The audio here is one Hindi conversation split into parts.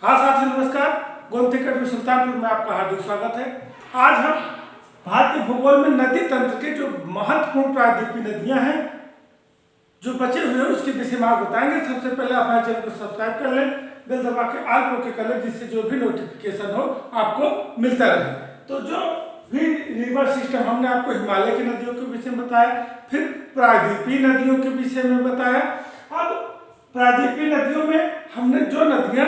हाँ साथी नमस्कार, गोमती अकेडमी सुल्तानपुर में आपका हार्दिक स्वागत है। आज हम भारतीय भूगोल में नदी तंत्र के जो महत्वपूर्ण प्रायद्वीपीय नदियां हैं जो बचे हुए हैं उसके विषय में आप बताएंगे। सबसे पहले आप हमारे चैनल को सब्सक्राइब कर लें, बेल दबा के आल को ओके कर लें, जिससे जो भी नोटिफिकेशन हो आपको मिलता रहे। तो जो भी रिवर सिस्टम हमने आपको हिमालय की नदियों के विषय में बताया, फिर प्रायद्वीपीय नदियों के विषय में बताया। अब प्रायद्वीपीय नदियों में हमने जो नदियां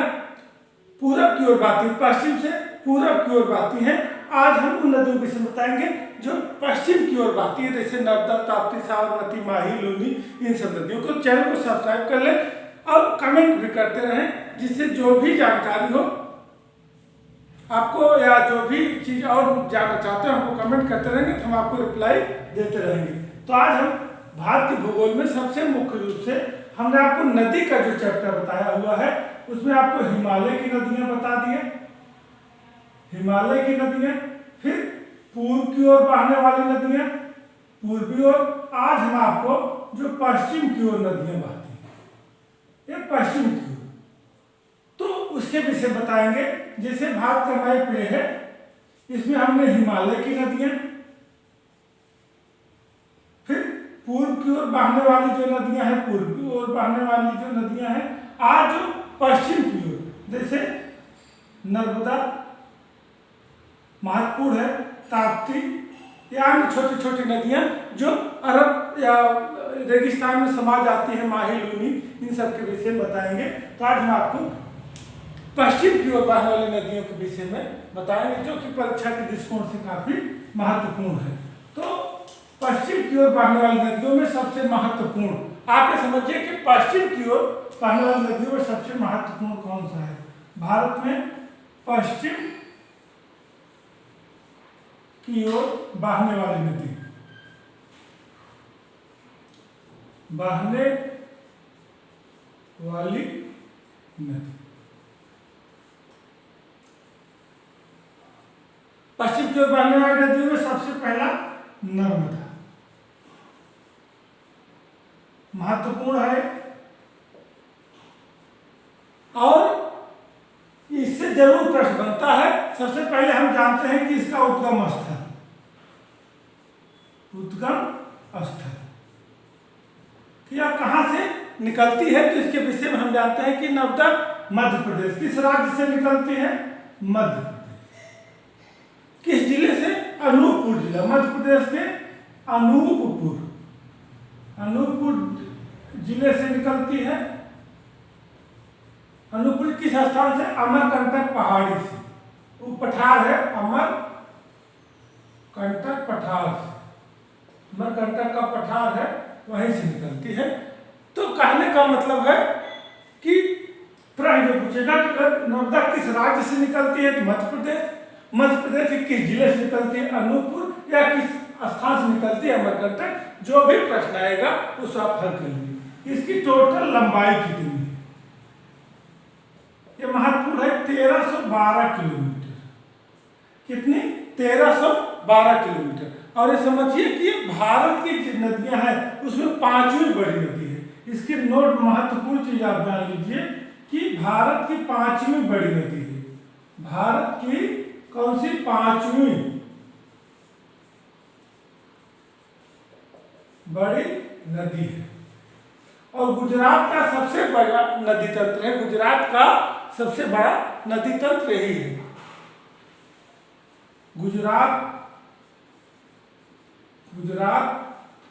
पूरब की ओर बहती, पश्चिम से पूरब की ओर बहती हैं, आज हम उन नदियों के विषय में बताएंगे जो पश्चिम की ओर बहती है, जैसे नर्मदा, ताप्ती, साबरमती, माही, लूनी, इन सब नदियों को। चैनल को सब्सक्राइब कर लें और कमेंट भी करते रहें, जिससे जो भी जानकारी हो आपको या जो भी चीज और जानना चाहते हो हमको कमेंट करते रहेंगे तो हम आपको रिप्लाई देते रहेंगे। तो आज हम भारतीय भूगोल में सबसे मुख्य रूप से हमने आपको नदी का जो चैप्टर बताया हुआ है उसमें आपको हिमालय की नदियां बता दिए, हिमालय की नदियां, फिर पूर्व की ओर बहने वाली नदियां, पूर्वी ओर। आज हम आपको जो पश्चिम की ओर नदियां बहती हैं, ये पश्चिम की ओर, तो उसके विषय बताएंगे। जैसे भारत का माई प्ले है, इसमें हमने हिमालय की नदियां, फिर पूर्व की ओर बहने वाली जो नदियां हैं, पूर्व की ओर बहने वाली जो नदियां हैं, आज जो पश्चिम की ओर, जैसे नर्मदा महत्वपूर्ण है, ताप्ती, या छोटी छोटी नदियां जो अरब या रेगिस्तान में समा जाती है, माही, लूनी, इन सब के विषय में बताएंगे। तो आज हम आपको पश्चिम की ओर बहने वाली नदियों के विषय में बताएंगे, जो कि परीक्षा के दृष्टिकोण से काफी महत्वपूर्ण है। तो पश्चिम की ओर बहने वाली नदियों में सबसे महत्वपूर्ण आप ये समझिए कि पश्चिम की ओर बहने वाली नदियों में सबसे महत्वपूर्ण कौन सा है भारत में? पश्चिम की ओर बहने वाली नदी, बहने वाली नदी, पश्चिम की ओर बहने वाली नदियों में सबसे पहला नर्मदा महत्वपूर्ण है, और इससे जरूर प्रश्न बनता है। सबसे पहले हम जानते हैं कि इसका उद्गम स्थल, उद्गम स्थल या कहां से निकलती है, तो इसके विषय में हम जानते हैं कि नर्मदा मध्य प्रदेश, किस राज्य से निकलती है? मध्य प्रदेश। किस जिले से? अनूपपुर जिला, मध्य प्रदेश के अनूपपुर, अनूपपुर जिले से निकलती है। अनूपपुर किस स्थान से? अमरकंटक पहाड़ी से, वो पठार है अमरकंटक पठार से, अमरकंटक का पठार है, वहीं से निकलती है। तो कहने का मतलब है कि प्रश्न पूछेगा कि अगर नर्मदा किस राज्य से निकलती है तो मध्य प्रदेश, मध्य प्रदेश के किस जिले से निकलती है? अनूपपुर, या किस स्थान से निकलती है? अमरकंटक। जो भी प्रश्न आएगा उस आप हल करेंगे। इसकी टोटल लंबाई कितनी है? ये महत्वपूर्ण है, 1312 किलोमीटर। कितनी? 1312 किलोमीटर। और ये समझिए कि भारत की जो नदियां हैं उसमें पांचवी बड़ी नदी है। इसकी नोट महत्वपूर्ण चीज आप जान लीजिए कि भारत की पांचवी बड़ी नदी है। भारत की कौन सी? पांचवी बड़ी नदी है। और गुजरात का सबसे बड़ा नदी तंत्र है, गुजरात का सबसे बड़ा नदी तंत्र यही है। गुजरात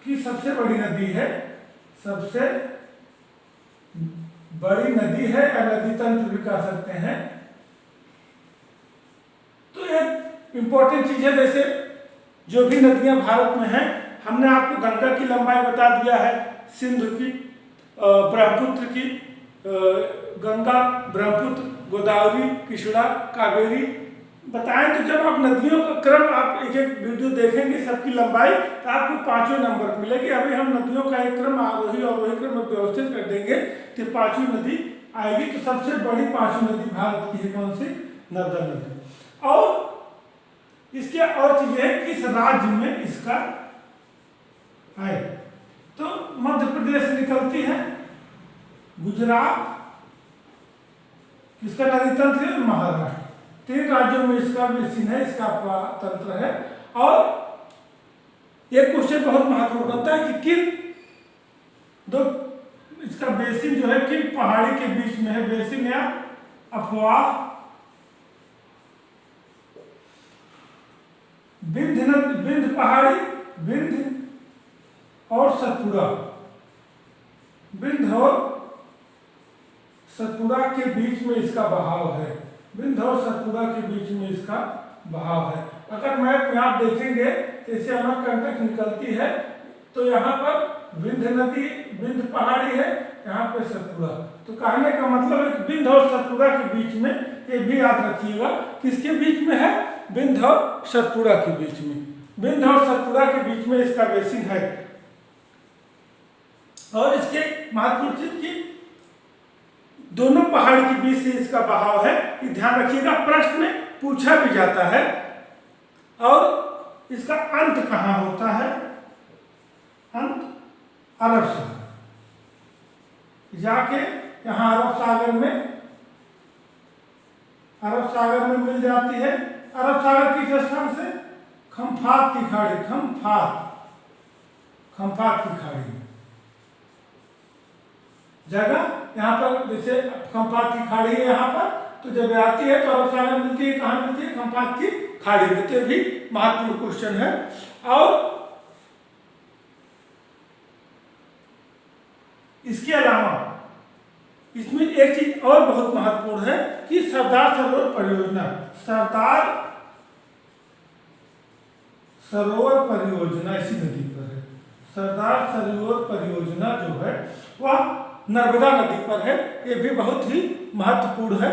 की सबसे बड़ी नदी है, सबसे बड़ी नदी है, या नदी तंत्र भी कह सकते हैं। तो एक इंपॉर्टेंट चीज है, जैसे जो भी नदियां भारत में हैं, हमने आपको गंगा की लंबाई बता दिया है, सिंधु की, ब्रह्मपुत्र की, गंगा, ब्रह्मपुत्र, गोदावरी, कृष्णा, कावेरी बताएं। तो जब आप नदियों का क्रम आप एक एक वीडियो देखेंगे सबकी लंबाई, तो आपको पांचवें नंबर मिलेगी। अभी हम नदियों का एक क्रम आरोही और अवरोही क्रम में व्यवस्थित कर देंगे तो पांचवी नदी आएगी। तो सबसे बड़ी पांचवी नदी भारत की है कौन सी? नर्मदा नदी। और इसके और चीजें है किस राज्य में इसका है, तो मध्य प्रदेश से निकलती है, गुजरात, किसका नदी तंत्र है? महाराष्ट्र। 3 राज्यों में इसका बेसिन है, इसका तंत्र है। और एक क्वेश्चन बहुत महत्वपूर्ण बनता है कि किन दो इसका बेसिन जो है किन पहाड़ी के बीच में है? बेसिन या अफवाह, विंध्य पहाड़ी, विंध्य और सतपुड़ा। विंध्य और सतपुड़ा के बीच में इसका बहाव है। विंध्य और सतपुड़ा के बीच में इसका बहाव है। अगर मैप में आप देखेंगे तो इसे अमरकंटक निकलती है, तो यहाँ पर विंध्य नदी, विंध्य पहाड़ी है, यहाँ पे सतपुड़ा। तो कहने का मतलब है कि विंध्य और सतपुड़ा के बीच में, ये भी याद रखिएगा, किसके बीच में है? विंध्य और सतपुड़ा के बीच में। विंध्य और सतपुड़ा के बीच में इसका बेसिन है। और इसके महत्वपूर्ण चीज की दोनों पहाड़ी के बीच से इसका बहाव है, ये ध्यान रखिएगा, प्रश्न में पूछा भी जाता है। और इसका अंत कहाँ होता है? अंत अरब सागर। जाके यहाँ अरब सागर में मिल जाती है। अरब सागर किस स्थान से? खंफात की खाड़ी, खंफात की खाड़ी जगह, यहाँ पर जैसे खंफात की खाड़ी है यहाँ पर, तो जब आती है तो अरब सागर मिलती है। कहाँ मिलती है? खंफात की खाड़ी में। तो भी महत्वपूर्ण क्वेश्चन है। और इसके अलावा इसमें एक चीज और बहुत महत्वपूर्ण है कि सरदार सरोवर परियोजना, सरदार सरोवर परियोजना इसी नदी पर है। सरदार सरोवर परियोजना जो है वह नर्मदा नदी पर है। ये भी बहुत ही महत्वपूर्ण है।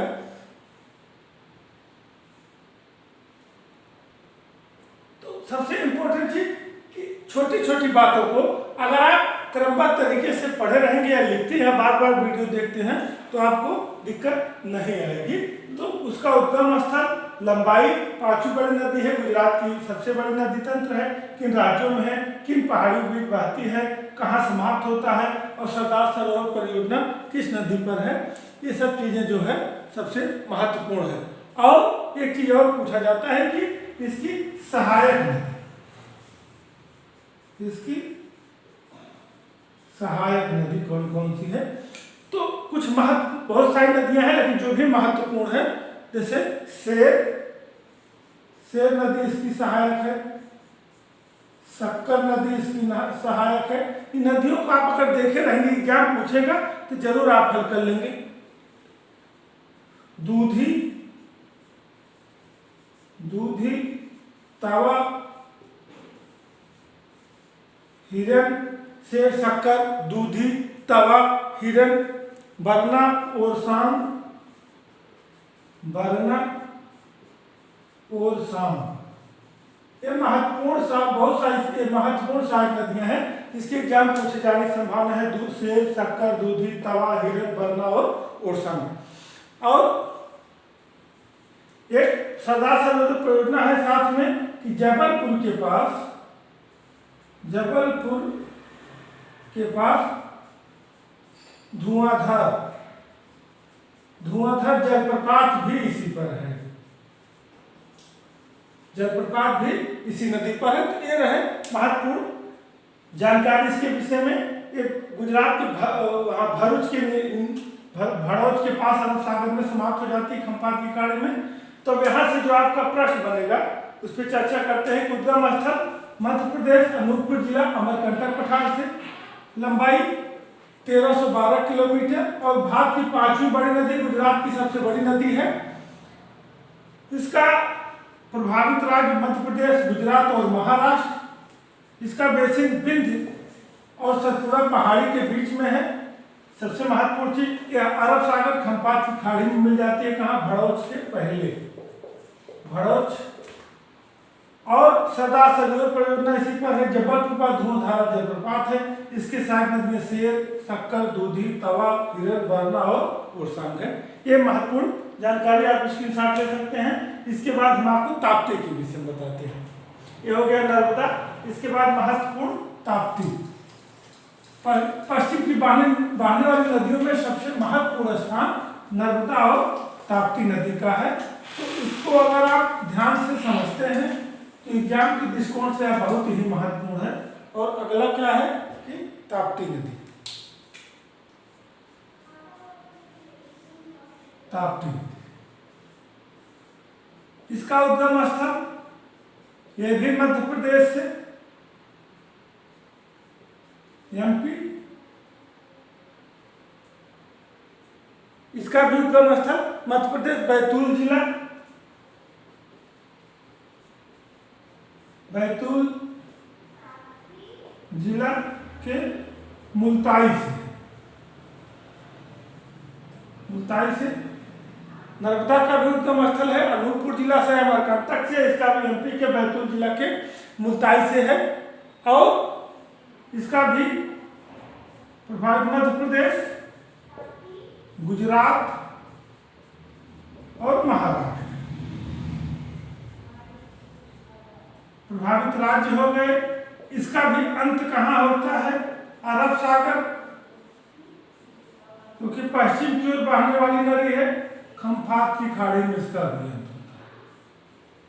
तो सबसे इंपॉर्टेंट चीज कि छोटी छोटी बातों को अगर आप क्रमबद्ध तरीके से पढ़े रहेंगे या लिखते हैं, बार बार वीडियो देखते हैं, तो आपको दिक्कत नहीं आएगी। तो उसका उद्गम स्थल, लंबाई, 5वीं बड़ी नदी है, गुजरात की सबसे बड़ी नदी तंत्र है, किन राज्यों में है, किन पहाड़ियों बीच बहती है, कहाँ समाप्त होता है, और सरदार सरोवर परियोजना किस नदी पर है, ये सब चीजें जो है सबसे महत्वपूर्ण है। और एक चीज और पूछा जाता है कि इसकी सहायक नदी, इसकी सहायक नदी कौन कौन सी है? तो कुछ बहुत सारी नदियां हैं, लेकिन जो भी महत्वपूर्ण है, जैसे शेर नदी इसकी सहायक है, शक्कर नदी इसकी सहायक है। इन नदियों को आप अगर देखे रहेंगे, एग्जाम पूछेगा तो जरूर आप हल कर लेंगे। दूधी, तवा, हिरण, शेर, शक्कर, दूधी, तवा, हिरण, बरना, और शाम। ये बहुत सारी महत्वपूर्ण सहायक नदियां हैं। इसके एग्जाम पूछे जाने की संभावना है। शेर, शक्कर, दूधी, तवा, हिरण, बरना और शाम। और एक सरदार सरोवर परियोजना है साथ में कि जबलपुर के पास धुआंधार जलप्रपात भी इसी पर है। जलप्रपात भी इसी नदी पर है। तो ये रहे महत्वपूर्ण जानकारी इसके विषय में। ये गुजरात के भड़ौच के पास अरब सागर में समाप्त हो जाती है, खंफात की खाड़ी में। तो यहाँ से जो आपका प्रश्न बनेगा उस पर चर्चा करते हैं। उद्गम स्थल मध्य प्रदेश, अनूपपुर जिला, अमरकंटक पठार से, लंबाई 1312 किलोमीटर, और भारत की 5वीं बड़ी नदी, गुजरात की सबसे बड़ी नदी है। इसका प्रभावित राज्य मध्य प्रदेश, गुजरात और महाराष्ट्र। इसका बेसिन विंध्य और सतपुड़ा पहाड़ी के बीच में है। सबसे महत्वपूर्ण चीज, यह अरब सागर खंफात की खाड़ी में मिल जाती है। कहाँ? भड़ौच के पहले, भड़ौच। और सरदार सरोवर परियोजना इसी पर है। जबलपुर का धुआंधार जलप्रपात है। इसके साथ नदियां शेर, शक्कर, दूधी, तवा, हिरण, बरना और उरसांग है। ये महत्वपूर्ण जानकारी आप स्क्रीनशॉट ले सकते हैं। इसके बाद हम आपको ताप्ती के विषय में बताते हैं। ये हो गया नर्मदा। इसके बाद महत्वपूर्ण ताप्ती। पश्चिम की बहने वाली नदियों में सबसे महत्वपूर्ण स्थान नर्मदा और ताप्ती नदी का है। तो इसको अगर आप ध्यान से समझते हैं तो एग्जाम के दृष्टिकोण से बहुत ही महत्वपूर्ण है। और अगला क्या है कि ताप्ती नदी, ताप्ती नदी, इसका उद्गम स्थल यह भी मध्य प्रदेश से एमपी, इसका भी उद्गम स्थल मध्य प्रदेश बैतूल जिला, बैतूल जिला के मुल्ताई से। नर्मदा का भी उद्गम स्थल है अनूपपुर जिला से, अमरकंटक से। इसका भी एमपी के बैतूल जिला के मुल्ताई से है। और इसका भी प्रभावित मध्य प्रदेश, गुजरात और महाराष्ट्र प्रभावित राज्य हो गए। इसका भी अंत कहाँ होता है? अरब सागर, क्योंकि पश्चिम की ओर बहने वाली नदी है। खंपात की खाड़ी में इसका भी अंत होता है,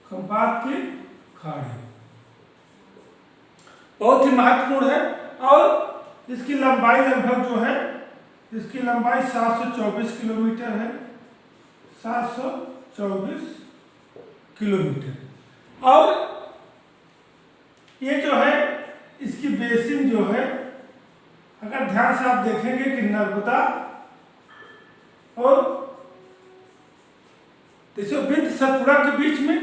खंपात की खाड़ी बहुत ही महत्वपूर्ण है। और इसकी लंबाई लगभग जो है, इसकी लंबाई 724 किलोमीटर है, 724 किलोमीटर। और ये जो है इसकी बेसिन जो है, अगर ध्यान से आप देखेंगे कि नर्मदा और देखिए बिंद सतपुड़ा के बीच में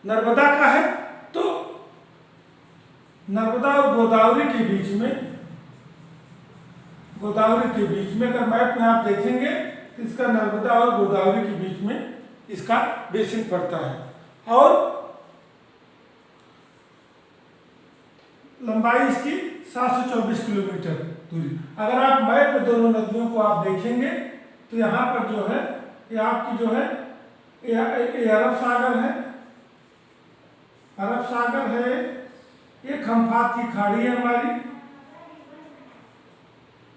नर्मदा का है, तो नर्मदा और गोदावरी के बीच में, गोदावरी के बीच में अगर मैप में आप देखेंगे तो इसका नर्मदा और गोदावरी के बीच में इसका बेसिन पड़ता है। और लंबाई इसकी 724 किलोमीटर दूरी। अगर आप मैप में दोनों नदियों को आप देखेंगे तो यहाँ पर जो है ये आपकी जो है ये अरब सागर है, अरब सागर है, ये खंपात की खाड़ी है हमारी।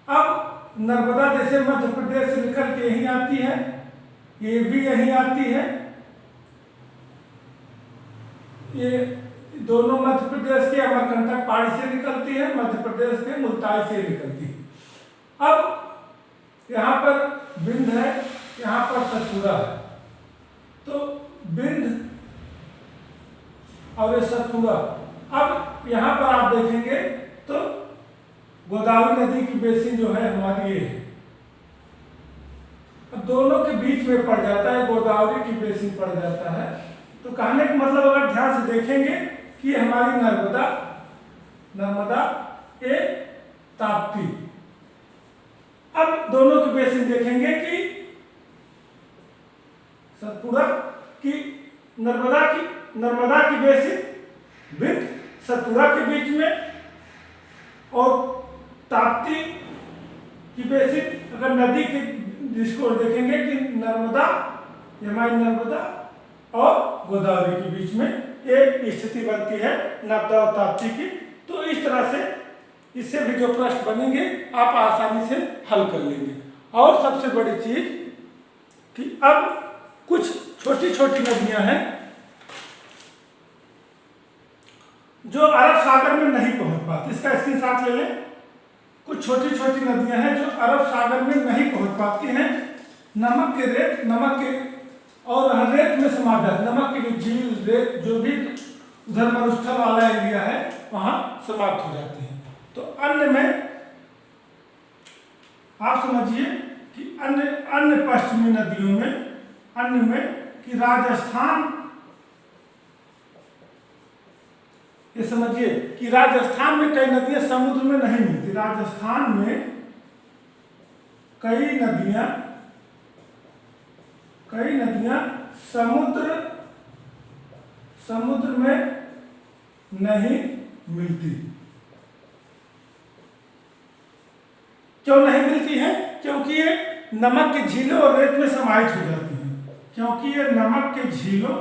अब नर्मदा जैसे मध्य प्रदेश से निकल के यहीं आती है, ये भी यहीं आती है, ये दोनों मध्य प्रदेश के अमरकंटक पहाड़ी से निकलती है, मध्य प्रदेश के मुल्ताई से निकलती है। अब यहाँ पर बिंद है, यहाँ पर सतपुड़ा है, तो बिंद और ये सतपुड़ा। अब यहाँ पर आप देखेंगे तो गोदावरी नदी की बेसिन जो है हमारी ये है, अब दोनों के बीच में पड़ जाता है, गोदावरी की बेसिन पड़ जाता है। तो कहने का मतलब अगर ध्यान से देखेंगे कि हमारी नर्मदा, नर्मदा ए ताप्ती। अब दोनों की बेसिन देखेंगे कि सतपुड़ा की नर्मदा की बेसिन बिंद सतपुड़ा के बीच में, और ताप्ती की बेसिन अगर नदी के दृष्टिकोण देखेंगे कि नर्मदा, हमारी नर्मदा और गोदावरी के बीच में एक स्थिति बनती है नर्मदा और ताप्ती की। तो इस तरह से इससे भी जो प्रश्न बनेंगे आप आसानी से हल कर लेंगे। और सबसे बड़ी चीज कि अब कुछ छोटी छोटी नदियां हैं जो अरब सागर में नहीं पहुंच पाती, इसका स्क्रीनशॉट ले लें। कुछ छोटी छोटी नदियां हैं जो अरब सागर में नहीं पहुंच पाती हैं। नमक के रेत, नमक के और रेत में समा जाती, नमक की झील, रेत जो भी उधर मरुस्थल वाला एरिया है वहां समाप्त हो जाती है। तो अन्य में आप समझिए कि अन्य पश्चिमी नदियों में, अन्य में कि राजस्थान, ये समझिए कि राजस्थान में कई नदियां समुद्र में नहीं मिलती। राजस्थान में कई नदियां समुद्र में नहीं मिलती। क्यों नहीं मिलती है? क्योंकि ये नमक की झीलों और रेत में समाहित हो जाती हैं। क्योंकि ये नमक के झीलों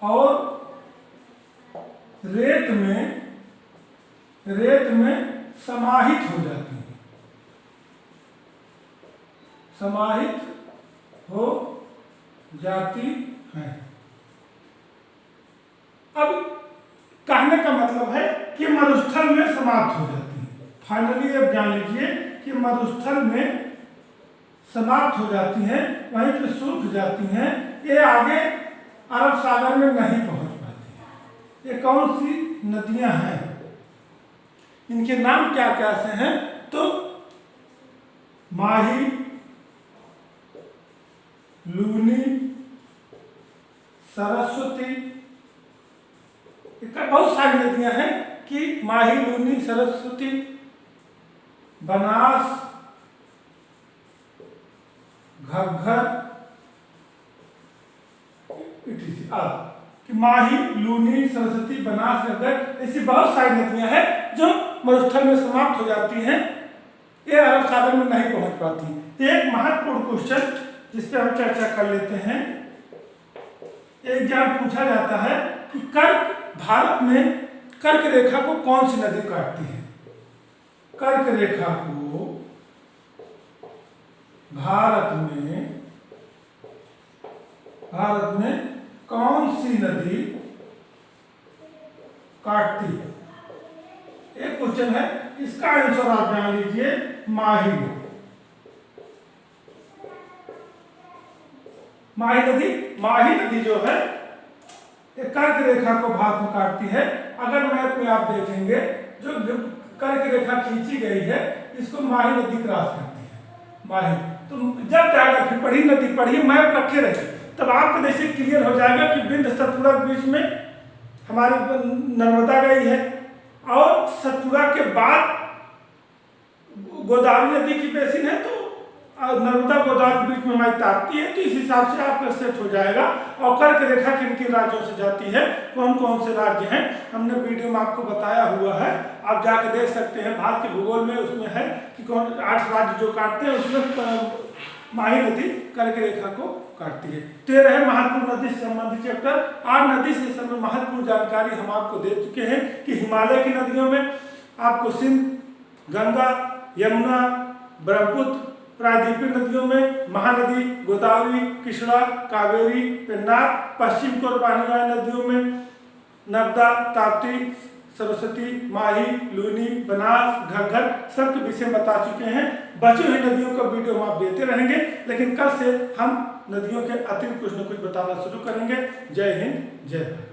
और रेत में समाहित हो जाती हैं। समाहित हो जाती हैं। अब कहने का मतलब है कि मरुस्थल में समाप्त हो जाती हैं। फाइनली अब जान लीजिए कि मरुस्थल में समाप्त हो जाती हैं, वहीं पे सूख जाती हैं, ये आगे अरब सागर में नहीं पहुंच पाती हैं। ये कौन सी नदियां हैं, इनके नाम क्या क्या से हैं? तो माही, लूनी, सरस्वती, बहुत सारी नदियां हैं कि माही, लूनी, सरस्वती, बनास, घग्घर, कि माही, लूनी, सरस्वती, बनास, घग्घर, ऐसी बहुत सारी नदियां हैं जो मरुस्थल में समाप्त हो जाती हैं, ये अरब सागर में नहीं पहुंच पाती। तो एक महत्वपूर्ण क्वेश्चन जिस पे हम चर्चा कर लेते हैं, एग्जाम पूछा जाता है कि कर्क भारत में कर्क रेखा को कौन सी नदी काटती है? कर्क रेखा को भारत में कौन सी नदी काटती है? एक क्वेश्चन है, इसका आंसर आप जान लीजिए, माही। माही नदी जो है कर्क रेखा को भारत में काटती है। अगर मैप में आप देखेंगे, जो कर्क रेखा खींची गई है, इसको माही नदी क्रॉस करती है। माही, तो जब जाएगा, फिर पढ़ी नदी पढ़िए, मैप रखे रहे, तब आपको जैसे क्लियर हो जाएगा कि बिंद सतपुड़ा के बीच में हमारी नर्मदा गई है, और सतपुड़ा के बाद गोदावरी नदी की बेसिन है, तो नर्मदा गोदावरी बीच में हमारी ताप्ती है। तो इस हिसाब से आपका सेट हो जाएगा। और कर्क रेखा किन किन राज्यों से जाती है, कौन कौन से राज्य हैं, हमने वीडियो में आपको बताया हुआ है, आप जाकर देख सकते हैं। भारत के भूगोल में उसमें है कि कौन 8 राज्य जो काटते हैं, उसमें माही नदी कर्क रेखा को काटती है। तो ये रहे महत्वपूर्ण नदी से संबंधित चैप्टर। आज नदी से संबंधित महत्वपूर्ण जानकारी हम आपको दे चुके हैं कि हिमालय की नदियों में आपको सिंध, गंगा, यमुना, ब्रह्मपुत्र, प्रायद्वीपीय नदियों में महानदी, गोदावरी, कृष्णा, कावेरी, पेन्नार, पश्चिम की ओर बहने वाली नदियों में नर्मदा, ताप्ती, सरस्वती, माही, लूनी, बनास, घग्घर, सब के विषय बता चुके हैं। बची हुई नदियों का वीडियो हम आप देते रहेंगे, लेकिन कल से हम नदियों के अतिरिक्त कुछ न कुछ बताना शुरू करेंगे। जय हिंद, जय भारत।